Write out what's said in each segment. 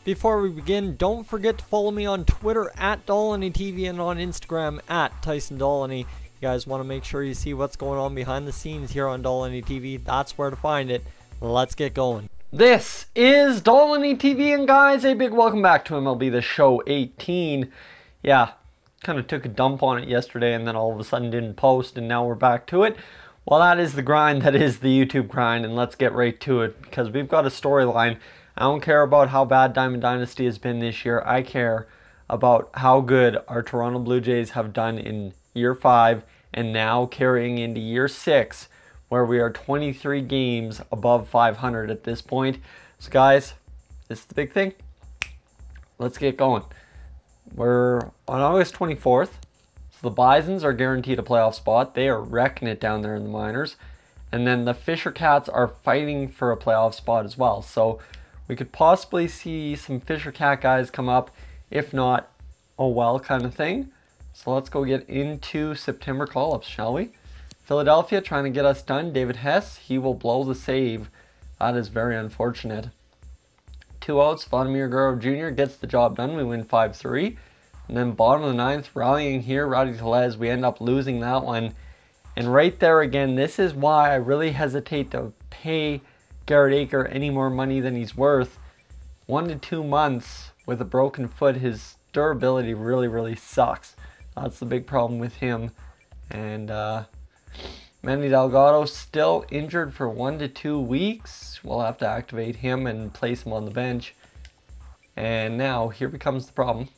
Before we begin, don't forget to follow me on Twitter at Dolynny TV and on Instagram at Tyson Dolynny. You guys want to make sure you see what's going on behind the scenes here on Dolynny TV. That's where to find it. Let's get going. This is Dolynny TV, and guys, a big welcome back to MLB The Show 18. Yeah, kind of took a dump on it yesterday and then all of a sudden didn't post, and now we're back to it. Well, that is the grind, that is the YouTube grind, and let's get right to it because we've got a storyline. I don't care about how bad Diamond Dynasty has been this year. I care about how good our Toronto Blue Jays have done in year 5 and now carrying into year 6, where we are 23 games above 500 at this point. So guys, this is the big thing. Let's get going. We're on August 24th. So the Bisons are guaranteed a playoff spot. They are wrecking it down there in the minors. And then the Fisher Cats are fighting for a playoff spot as well. So we could possibly see some Fisher Cat guys come up. If not, oh well kind of thing. So let's go get into September call-ups, shall we? Philadelphia trying to get us done. David Hess, he will blow the save. That is very unfortunate. 2 outs, Vladimir Guerrero Jr. gets the job done. We win 5-3. And then bottom of the 9th, rallying here, Rowdy Tellez. We end up losing that one. And right there again, this is why I really hesitate to pay Garrett Aker any more money than he's worth. 1 to 2 months with a broken foot, his durability really sucks. That's the big problem with him. And Manny Delgado still injured for 1 to 2 weeks. We'll have to activate him and place him on the bench. And now here becomes the problem.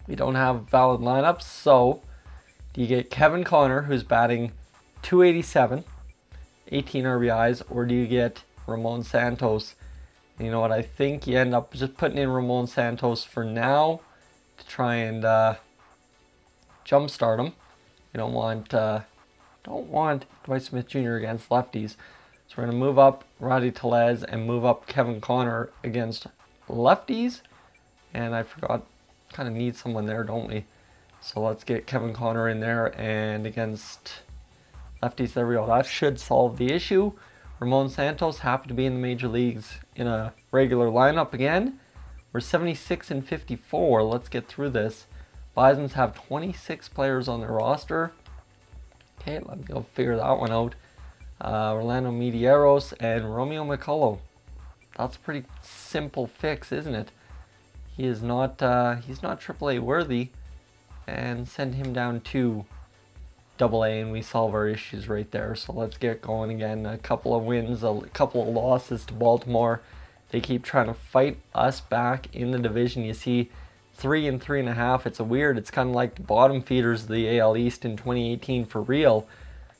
We don't have valid lineups, so do you get Kevin Connor, who's batting .287, 18 RBIs, or do you get Ramon Santos? And you know what, I think you end up just putting in Ramon Santos for now to try and jumpstart him. You don't want Dwight Smith Jr. against lefties. So we're going to move up Rowdy Tellez and move up Kevin Connor against lefties. And I forgot, kind of need someone there, don't we? So let's get Kevin Connor in there and against lefties. There we go. That should solve the issue. Ramon Santos happy to be in the major leagues in a regular lineup again. We're 76 and 54. Let's get through this. Bisons have 26 players on their roster. Okay, let me go figure that one out. Orlando Medeiros and Romeo McCullough. That's a pretty simple fix, isn't it? He is not he's not AAA worthy, and send him down to AA and we solve our issues right there. So let's get going again. A couple of wins, a couple of losses to Baltimore. They keep trying to fight us back in the division. You see 3 and 3.5. It's it's kind of like the bottom feeders of the AL East in 2018 for real,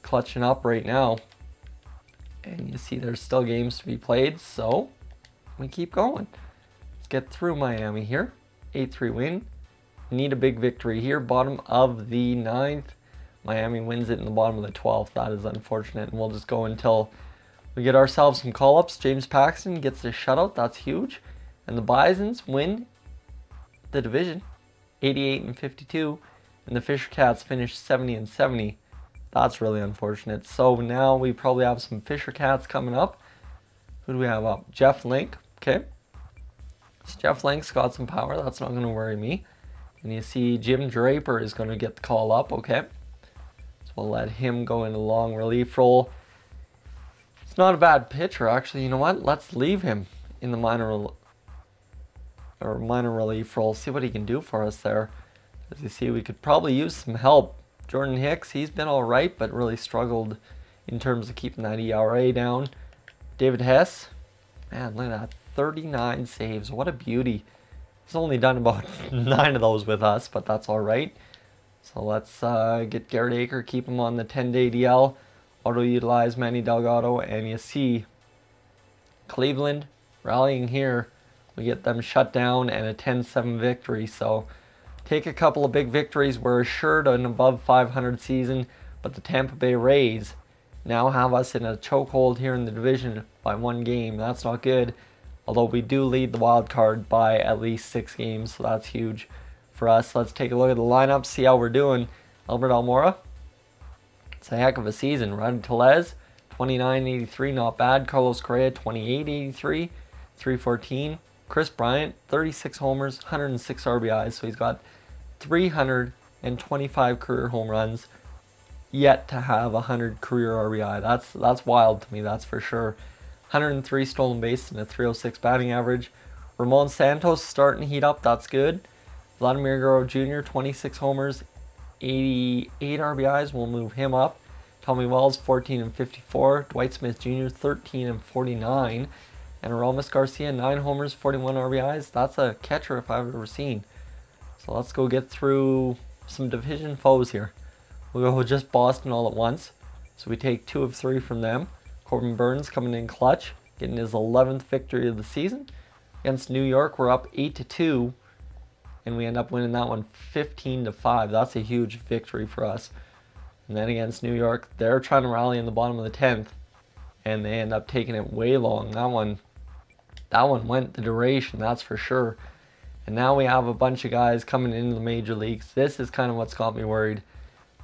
clutching up right now. And you see there's still games to be played, so we keep going. Let's get through Miami here. 8-3 win. Need a big victory here. Bottom of the 9th. Miami wins it in the bottom of the 12th. That is unfortunate, and we'll just go until we get ourselves some call-ups. James Paxton gets a shutout. That's huge. And the Bisons win the division, 88 and 52, and the Fisher Cats finish 70 and 70. That's really unfortunate. So now we probably have some Fisher Cats coming up. Who do we have up? Jeff Link. Okay. So Jeff Link's got some power. That's not going to worry me. And you see Jim Draper is going to get the call up. Okay. So we'll let him go in a long relief role. It's not a bad pitcher, actually. You know what? Let's leave him in the minor relief role. See what he can do for us there. As you see, we could probably use some help. Jordan Hicks, he's been all right, but really struggled in terms of keeping that ERA down. David Hess, man, look at that. 39 saves. What a beauty. He's only done about 9 of those with us, but that's all right. So let's get Garrett Aker, keep him on the 10-day DL. Auto-utilize Manny Delgado, and you see Cleveland rallying here. We get them shut down and a 10-7 victory. So take a couple of big victories. We're assured an above 500 season, but the Tampa Bay Rays now have us in a chokehold here in the division by 1 game. That's not good. Although we do lead the wild card by at least 6 games, so that's huge for us. Let's take a look at the lineup, see how we're doing. Albert Almora, it's a heck of a season. Rowdy Tellez, 29.83, not bad. Carlos Correa, 28.83, 314. Chris Bryant, 36 homers, 106 RBIs. So he's got 325 career home runs, yet to have 100 career RBI. That's wild to me, that's for sure. 103 stolen bases and a 306 batting average. Ramon Santos starting to heat up, that's good. Vladimir Guerrero Jr., 26 homers, 88 RBIs, we'll move him up. Tommy Wells, 14 and 54. Dwight Smith Jr., 13 and 49. And Aramis Garcia, 9 homers, 41 RBIs. That's a catcher if I've ever seen. So let's go get through some division foes here. We'll go with just Boston all at once. So we take 2 of 3 from them. Corbin Burns coming in clutch, getting his 11th victory of the season. Against New York, we're up 8-2. And we end up winning that one 15-5. That's a huge victory for us. And then against New York, they're trying to rally in the bottom of the 10th. And they end up taking it way long. That one went the duration, that's for sure. And now we have a bunch of guys coming into the major leagues. This is kind of what's got me worried.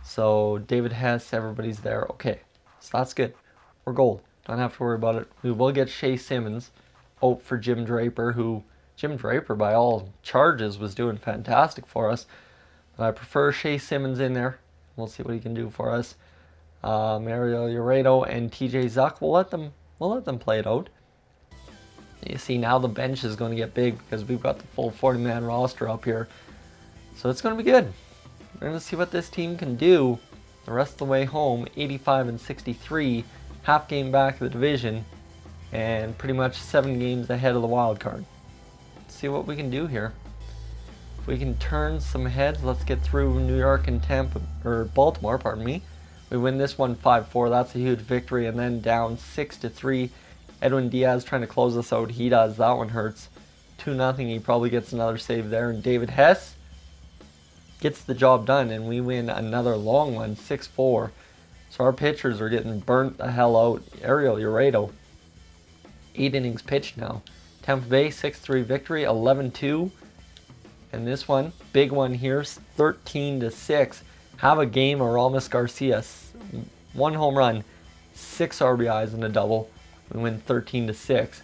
So David Hess, everybody's there. Okay, so that's good. We're gold. Don't have to worry about it. We will get Shea Simmons. Hope for Jim Draper, who Jim Draper, by all charges, was doing fantastic for us. But I prefer Shea Simmons in there. We'll see what he can do for us. Mario Uredo and TJ Zuck, we'll let them play it out. You see, now the bench is going to get big because we've got the full 40-man roster up here. So it's going to be good. We're going to see what this team can do the rest of the way home. 85 and 63, half game back of the division, and pretty much 7 games ahead of the wild card. Let's see what we can do here. If we can turn some heads, let's get through New York and Baltimore, pardon me. We win this one 5-4, that's a huge victory, and then down 6-3. Edwin Diaz trying to close us out, he does, that one hurts. 2-0, he probably gets another save there, and David Hess gets the job done, and we win another long one, 6-4. So our pitchers are getting burnt the hell out. Ariel Uredo, 8 innings pitched now. Tampa Bay, 6-3 victory, 11-2. And this one, big one here, 13-6. Have a game, Aramis Garcia, 1 home run, 6 RBIs and a double. We win 13-6,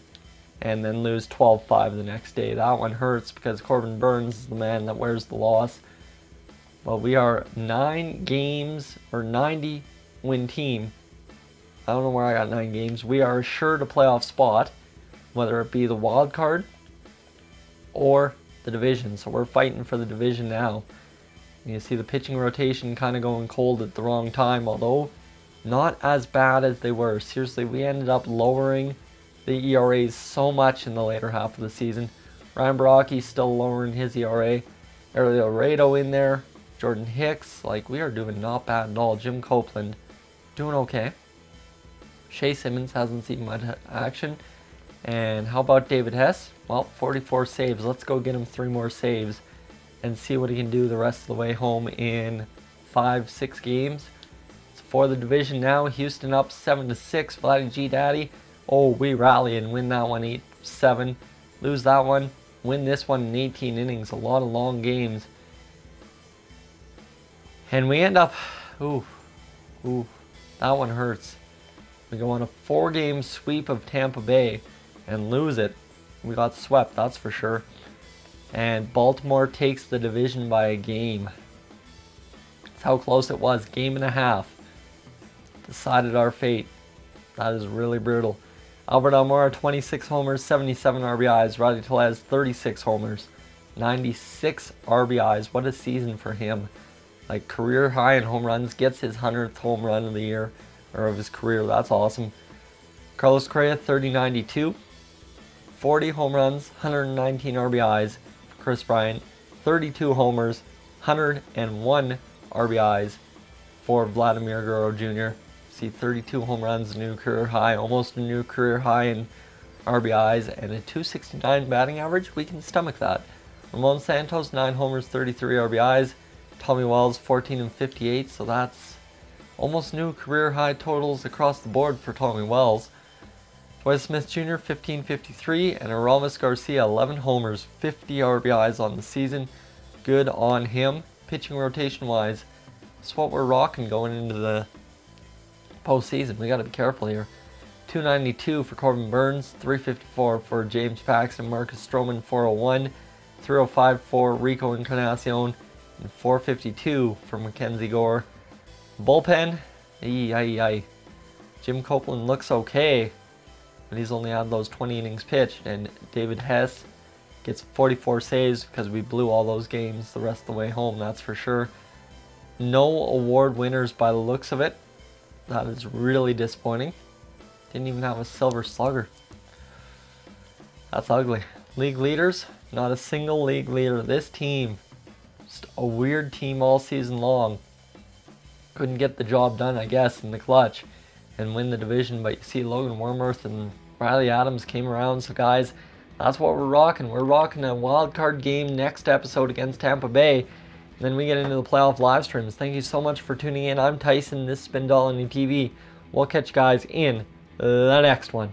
and then lose 12-5 the next day. That one hurts because Corbin Burns is the man that wears the loss. Well, we are 9 games or 90 win team. I don't know where I got 9 games. We are assured a playoff spot, whether it be the wild card or the division. So we're fighting for the division now. You see the pitching rotation kind of going cold at the wrong time, although not as bad as they were. Seriously, we ended up lowering the ERAs so much in the later half of the season. Ryan Baracki's still lowering his ERA. Ariel Uredo in there. Jordan Hicks, like, we are doing not bad at all. Jim Copeland, doing okay. Shea Simmons hasn't seen much action. And how about David Hess? Well, 44 saves. Let's go get him 3 more saves and see what he can do the rest of the way home in 5-6 games. It's for the division now. Houston up 7-6. Vladdy G Daddy. Oh, we rally and win that one 8-7. Lose that one. Win this one in 18 innings. A lot of long games. And we end up, that one hurts. We go on a 4-game sweep of Tampa Bay and lose it. We got swept, that's for sure. And Baltimore takes the division by a game. That's how close it was. Game and a half. Decided our fate. That is really brutal. Albert Almora, 26 homers, 77 RBIs. Roddy Tellez, 36 homers, 96 RBIs. What a season for him. Like, career high in home runs. Gets his 100th home run of the year, or of his career. That's awesome. Carlos Correa, 30-92. 40 home runs, 119 RBIs. Chris Bryant, 32 homers, 101 RBIs for Vladimir Guerrero Jr. See, 32 home runs, new career high, almost a new career high in RBIs, and a 269 batting average. We can stomach that. Ramon Santos, 9 homers, 33 RBIs. Tommy Wells, 14 and 58, so that's almost new career high totals across the board for Tommy Wells. Dwight Smith Jr., 15-53, and Aramis Garcia, 11 homers, 50 RBIs on the season. Good on him. Pitching rotation-wise, it's what we're rocking going into the postseason. We got to be careful here. 292 for Corbin Burns, 354 for James Paxton, Marcus Stroman 401, 305 for Rico Encarnacion, and 452 for Mackenzie Gore. Bullpen, Jim Copeland looks okay, but he's only had those 20 innings pitched, and David Hess gets 44 saves because we blew all those games the rest of the way home, that's for sure. No award winners by the looks of it. That is really disappointing. Didn't even have a silver slugger. That's ugly. League leaders, not a single league leader. This team, just a weird team all season long. Couldn't get the job done, I guess, in the clutch and win the division, but you see Logan Wormworth and Riley Adams came around. So guys, that's what we're rocking. We're rocking a wild card game next episode against Tampa Bay. And then we get into the playoff live streams. Thank you so much for tuning in. I'm Tyson. This has been Dolynny TV. We'll catch you guys in the next one.